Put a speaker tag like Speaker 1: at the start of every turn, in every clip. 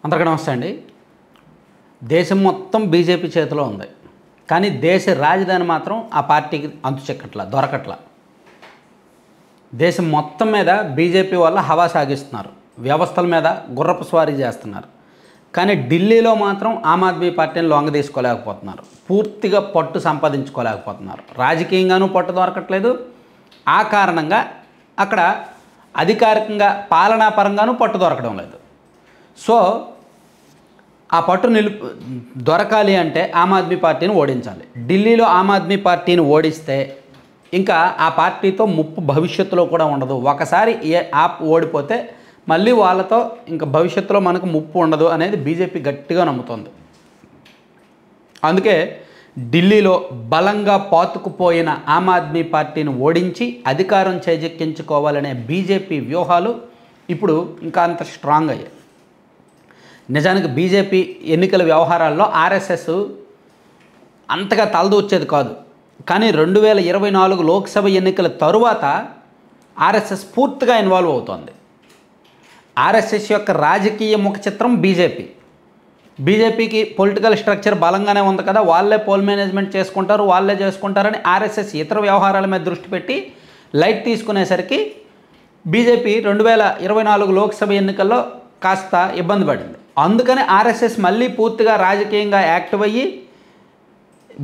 Speaker 1: అందరికీ నమస్తే అండి. దేశం మొత్తం బీజేపీ చేతిలో ఉంది. కానీ దేశ రాజధాని మాత్రం ఆ పార్టీకి అంతుచెక్కట్ల దొరకట్ల. దేశం మొత్తం మీద బీజేపీ వల్ల హవా సాగిస్తున్నారు. వ్యవస్థల మీద గుర్రపు స్వారీ చేస్తున్నారు. కానీ ఢిల్లీలో మాత్రం ఆమ్ ఆద్మీ పార్టీని లొంగ తీసుకోలేకపోతున్నారు. పూర్తిగా పట్టు సంపాదించుకోలేకపోతున్నారు. రాజకీయంగానూ పట్టు దొరకట్లేదు. ఆ కారణంగా అక్కడ అధికారికంగా పాలనాపరంగానూ పట్టు దొరకడం లేదు. సో ఆ పట్టు దొరకాలి అంటే ఆమ్ ఆద్మీ పార్టీని ఓడించాలి. ఢిల్లీలో ఆమ్ ఆద్మీ పార్టీని ఓడిస్తే ఇంకా ఆ పార్టీతో ముప్పు భవిష్యత్తులో కూడా ఉండదు. ఒకసారి ఓడిపోతే మళ్ళీ వాళ్ళతో ఇంకా భవిష్యత్తులో మనకు ముప్పు ఉండదు అనేది బీజేపీ గట్టిగా నమ్ముతోంది. అందుకే ఢిల్లీలో బలంగా పాతుకుపోయిన ఆమ్ ఆద్మీ పార్టీని ఓడించి అధికారం చేజెక్కించుకోవాలనే బీజేపీ వ్యూహాలు ఇప్పుడు ఇంకా అంత స్ట్రాంగ్ అయ్యాయి. నిజానికి బీజేపీ ఎన్నికల వ్యవహారాల్లో ఆర్ఎస్ఎస్ అంతగా తలదూర్చేది కాదు. కానీ 2024 లోక్సభ ఎన్నికల తరువాత ఆర్ఎస్ఎస్ పూర్తిగా ఇన్వాల్వ్ అవుతోంది. ఆర్ఎస్ఎస్ యొక్క రాజకీయ ముఖ చిత్రం బీజేపీకి పొలిటికల్ స్ట్రక్చర్ బలంగానే ఉంది కదా, వాళ్ళే పోల్ మేనేజ్మెంట్ చేసుకుంటారు, వాళ్ళే చేసుకుంటారని ఆర్ఎస్ఎస్ ఇతర వ్యవహారాల మీద దృష్టి పెట్టి లైట్ తీసుకునేసరికి బీజేపీ 2024 లోక్సభ ఎన్నికల్లో కాస్త ఇబ్బంది పడింది. అందుకని ఆర్ఎస్ఎస్ మళ్ళీ పూర్తిగా రాజకీయంగా యాక్టివ్ అయ్యి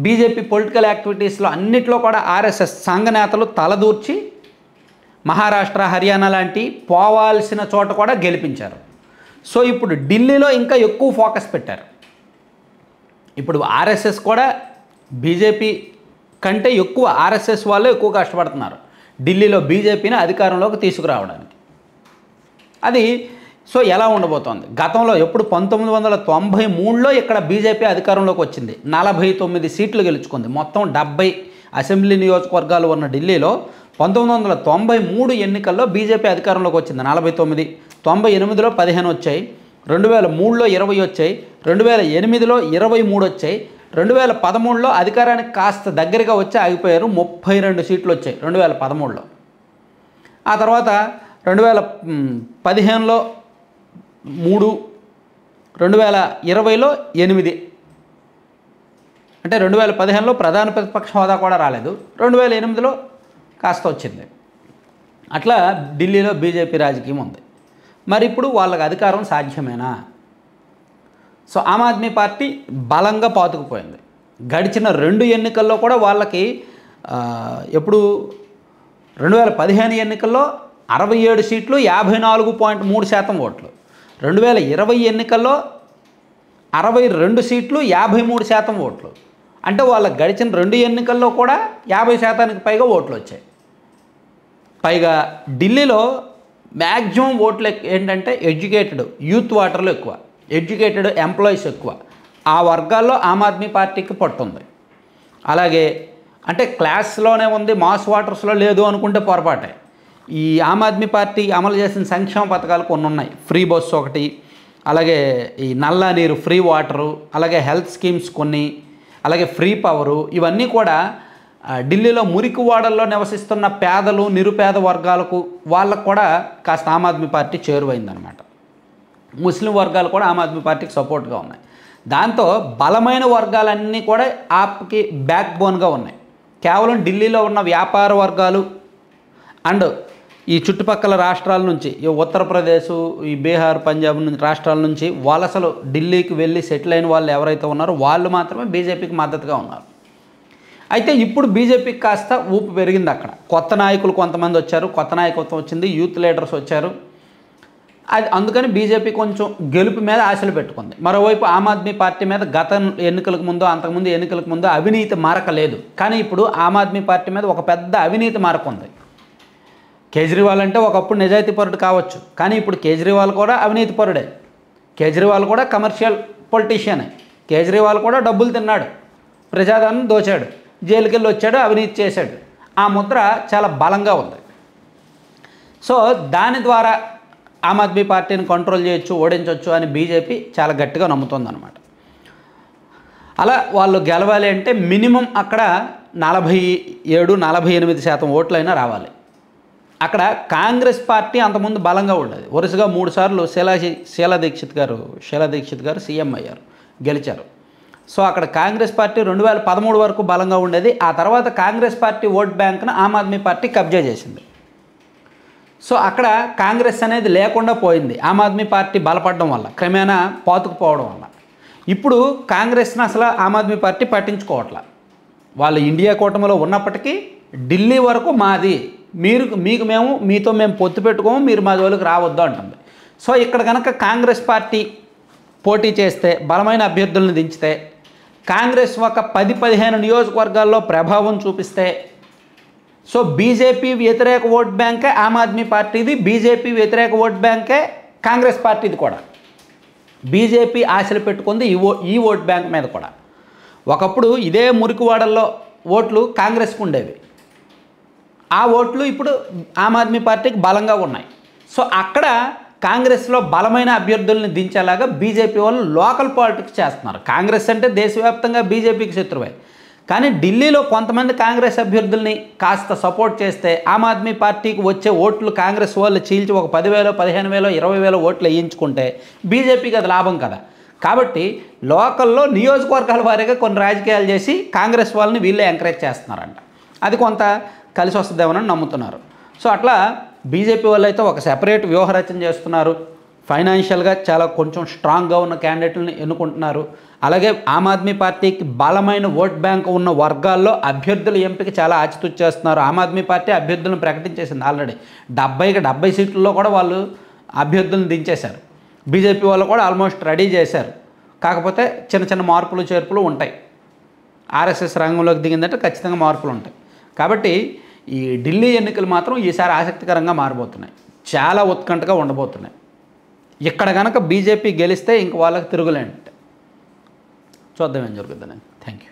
Speaker 1: బీజేపీ పొలిటికల్ యాక్టివిటీస్లో అన్నిట్లో కూడా ఆర్ఎస్ఎస్ సంఘ నేతలు తలదూర్చి మహారాష్ట్ర, హర్యానా లాంటి పోవాల్సిన చోట కూడా గెలిపించారు. సో ఇప్పుడు ఢిల్లీలో ఇంకా ఎక్కువ ఫోకస్ పెట్టారు. ఇప్పుడు ఆర్ఎస్ఎస్ కూడా బీజేపీ కంటే ఎక్కువ ఆర్ఎస్ఎస్ వాళ్ళు ఎక్కువ కష్టపడుతున్నారు ఢిల్లీలో బీజేపీని అధికారంలోకి తీసుకురావడానికి. అది సో ఎలా ఉండబోతోంది? గతంలో ఎప్పుడు 1993లో ఇక్కడ బీజేపీ అధికారంలోకి వచ్చింది. 49 సీట్లు గెలుచుకుంది. మొత్తం 70 అసెంబ్లీ నియోజకవర్గాలు ఉన్న ఢిల్లీలో 1993 ఎన్నికల్లో బీజేపీ అధికారంలోకి వచ్చింది. 49, 98లో 15 వచ్చాయి, 2003లో 20 వచ్చాయి, 2008లో 23 వచ్చాయి, 2013లో అధికారానికి కాస్త దగ్గరగా వచ్చి ఆగిపోయారు. 32 సీట్లు వచ్చాయి 2013లో. ఆ తర్వాత 2015లో 3, 2020లో 8. అంటే 2015లో ప్రధాన ప్రతిపక్ష హోదా కూడా రాలేదు, 2008లో కాస్త వచ్చింది. అట్లా ఢిల్లీలో బీజేపీ రాజకీయం ఉంది. మరి ఇప్పుడు వాళ్ళకి అధికారం సాధ్యమేనా? సో ఆమ్ ఆద్మీ పార్టీ బలంగా పాతుకుపోయింది. గడిచిన 2 ఎన్నికల్లో కూడా వాళ్ళకి ఎప్పుడు 2015 ఎన్నికల్లో 67 సీట్లు 54.3% ఓట్లు, 2020 ఎన్నికల్లో 62 సీట్లు 53% ఓట్లు. అంటే వాళ్ళకి గడిచిన 2 ఎన్నికల్లో కూడా 50%కి పైగా ఓట్లు వచ్చాయి. పైగా ఢిల్లీలో మ్యాక్సిమం ఓట్లు ఏంటంటే ఎడ్యుకేటెడ్ యూత్ ఓటర్లు ఎక్కువ, ఎడ్యుకేటెడ్ ఎంప్లాయీస్ ఎక్కువ. ఆ వర్గాల్లో ఆమ్ ఆద్మీ పార్టీకి పట్టుంది. అలాగే అంటే క్లాస్లోనే ఉంది, మాస్ ఓటర్స్లో లేదు అనుకుంటే పొరపాటే. ఈ ఆమ్ ఆద్మీ పార్టీ అమలు చేసిన సంక్షేమ పథకాలు కొన్ని ఉన్నాయి. ఫ్రీ బస్సు ఒకటి, అలాగే ఈ నల్లా నీరు, ఫ్రీ వాటరు, అలాగే హెల్త్ స్కీమ్స్ కొన్ని, అలాగే ఫ్రీ పవరు, ఇవన్నీ కూడా ఢిల్లీలో మురికి వాడల్లో నివసిస్తున్న పేదలు, నిరుపేద వర్గాలకు వాళ్ళకు కూడా కాస్త ఆమ్ ఆద్మీ పార్టీ చేరువైందనమాట. ముస్లిం వర్గాలు కూడా ఆమ్ ఆద్మీ పార్టీకి సపోర్ట్గా ఉన్నాయి. దాంతో బలమైన వర్గాలన్నీ కూడా ఆప్కి బ్యాక్ బోన్గా ఉన్నాయి. కేవలం ఢిల్లీలో ఉన్న వ్యాపార వర్గాలు అండ్ ఈ చుట్టుపక్కల రాష్ట్రాల నుంచి, ఈ ఉత్తరప్రదేశ్, ఈ బీహార్, పంజాబ్ నుంచి రాష్ట్రాల నుంచి వలసలు ఢిల్లీకి వెళ్ళి సెటిల్ అయిన వాళ్ళు ఎవరైతే ఉన్నారో వాళ్ళు మాత్రమే బీజేపీకి మద్దతుగా ఉన్నారు. అయితే ఇప్పుడు బీజేపీకి కాస్త ఊపు పెరిగింది. అక్కడ కొత్త నాయకులు కొంతమంది వచ్చారు, కొత్త నాయకత్వం వచ్చింది, యూత్ లీడర్స్ వచ్చారు. అందుకని బీజేపీ కొంచెం గెలుపు మీద ఆశలు పెట్టుకుంది. మరోవైపు ఆమ్ ఆద్మీ పార్టీ మీద గత ఎన్నికలకు ముందు, అంతకుముందు ఎన్నికలకు ముందు అవినీతి మరక లేదు. కానీ ఇప్పుడు ఆమ్ ఆద్మీ పార్టీ మీద ఒక పెద్ద అవినీతి మరక ఉంది. కేజ్రీవాల్ అంటే ఒకప్పుడు నిజాయితీపరుడు కావచ్చు, కానీ ఇప్పుడు కేజ్రీవాల్ కూడా అవినీతిపరుడే. కేజ్రీవాల్ కూడా కమర్షియల్ పొలిటీషియనే. కేజ్రీవాల్ కూడా డబ్బులు తిన్నాడు, ప్రజాధనం దోచాడు, జైలుకి వెళ్ళి వచ్చాడు, అవినీతి చేశాడు. ఆ ముద్ర చాలా బలంగా ఉంది. సో దాని ద్వారా ఆమ్ ఆద్మీ పార్టీని కంట్రోల్ చేయొచ్చు, ఓడించవచ్చు అని బీజేపీ చాలా గట్టిగా నమ్ముతుందన్నమాట. అలా వాళ్ళు గెలవాలి అంటే మినిమం అక్కడ 47-48% ఓట్లైనా రావాలి. అక్కడ కాంగ్రెస్ పార్టీ అంతకుముందు బలంగా ఉండేది. వరుసగా 3 సార్లు షీలా దీక్షిత్ గారు సీఎం అయ్యారు, గెలిచారు. సో అక్కడ కాంగ్రెస్ పార్టీ 2013 వరకు బలంగా ఉండేది. ఆ తర్వాత కాంగ్రెస్ పార్టీ ఓట్ బ్యాంక్ను ఆమ్ ఆద్మీ పార్టీ కబ్జా చేసింది. సో అక్కడ కాంగ్రెస్ అనేది లేకుండా పోయింది ఆమ్ ఆద్మీ పార్టీ బలపడడం వల్ల, క్రమేణా పాతుకుపోవడం వల్ల. ఇప్పుడు కాంగ్రెస్ని అసలు ఆమ్ ఆద్మీ పార్టీ పట్టించుకోవట్ల. వాళ్ళు ఇండియా కూటమిలో ఉన్నప్పటికీ ఢిల్లీ వరకు మాది, మీతో మేము పొత్తు పెట్టుకోము, మీరు మా జోలికి రావద్దు అంటుంది. సో ఇక్కడ కనుక కాంగ్రెస్ పార్టీ పోటీ చేస్తే, బలమైన అభ్యర్థులను దించితే, కాంగ్రెస్ ఒక 10-15 నియోజకవర్గాల్లో ప్రభావం చూపిస్తే, సో బీజేపీ వ్యతిరేక ఓట్ బ్యాంకే ఆమ్ ఆద్మీ పార్టీది, బీజేపీ వ్యతిరేక ఓట్ బ్యాంకే కాంగ్రెస్ పార్టీది కూడా. బీజేపీ ఆశలు పెట్టుకుంది ఈ ఓట్ బ్యాంక్ మీద కూడా. ఒకప్పుడు ఇదే మురికివాడల్లో ఓట్లు కాంగ్రెస్కు ఉండేవి, ఆ ఓట్లు ఇప్పుడు ఆమ్ ఆద్మీ పార్టీకి బలంగా ఉన్నాయి. సో అక్కడ కాంగ్రెస్లో బలమైన అభ్యర్థుల్ని దించేలాగా బీజేపీ వాళ్ళు లోకల్ పాలిటిక్స్ చేస్తున్నారు. కాంగ్రెస్ అంటే దేశవ్యాప్తంగా బీజేపీకి శత్రువే, కానీ ఢిల్లీలో కొంతమంది కాంగ్రెస్ అభ్యర్థుల్ని కాస్త సపోర్ట్ చేస్తే ఆమ్ ఆద్మీ పార్టీకి వచ్చే ఓట్లు కాంగ్రెస్ వాళ్ళు చీల్చి ఒక 10,000, 15,000, 20,000 ఓట్లు వేయించుకుంటే బీజేపీకి అది లాభం కదా. కాబట్టి లోకల్లో నియోజకవర్గాల వారీగా కొన్ని రాజకీయాలు చేసి కాంగ్రెస్ వాళ్ళని వీళ్ళే ఎంకరేజ్ చేస్తున్నారంట. అది కొంత కలిసి వస్తుందేమోనని నమ్ముతున్నారు. సో అట్లా బీజేపీ వాళ్ళు అయితే ఒక సెపరేట్ వ్యూహరచన చేస్తున్నారు. ఫైనాన్షియల్గా చాలా కొంచెం స్ట్రాంగ్గా ఉన్న క్యాండిడేట్లను ఎన్నుకుంటున్నారు. అలాగే ఆమ్ ఆద్మీ పార్టీకి బలమైన ఓట్ బ్యాంక్ ఉన్న వర్గాల్లో అభ్యర్థుల ఎంపిక చాలా ఆచితూచి చేస్తున్నారు. ఆమ్ ఆద్మీ పార్టీ అభ్యర్థులను ప్రకటించేసింది ఆల్రెడీ. 70 సీట్లలో కూడా వాళ్ళు అభ్యర్థులను దించేశారు. బీజేపీ వాళ్ళు కూడా ఆల్మోస్ట్ రెడీ చేశారు. కాకపోతే చిన్న మార్పులు చేర్పులు ఉంటాయి. ఆర్ఎస్ఎస్ రంగంలోకి దిగిందంటే ఖచ్చితంగా మార్పులు ఉంటాయి. కాబట్టి ఈ ఢిల్లీ ఎన్నికలు మాత్రం ఈసారి ఆసక్తికరంగా మారబోతున్నాయి, చాలా ఉత్కంఠగా ఉండబోతున్నాయి. ఇక్కడ కనుక బీజేపీ గెలిస్తే ఇంక వాళ్ళకి తిరుగులేంట. చూద్దాం ఏం జరుగుతుందని. Thank you.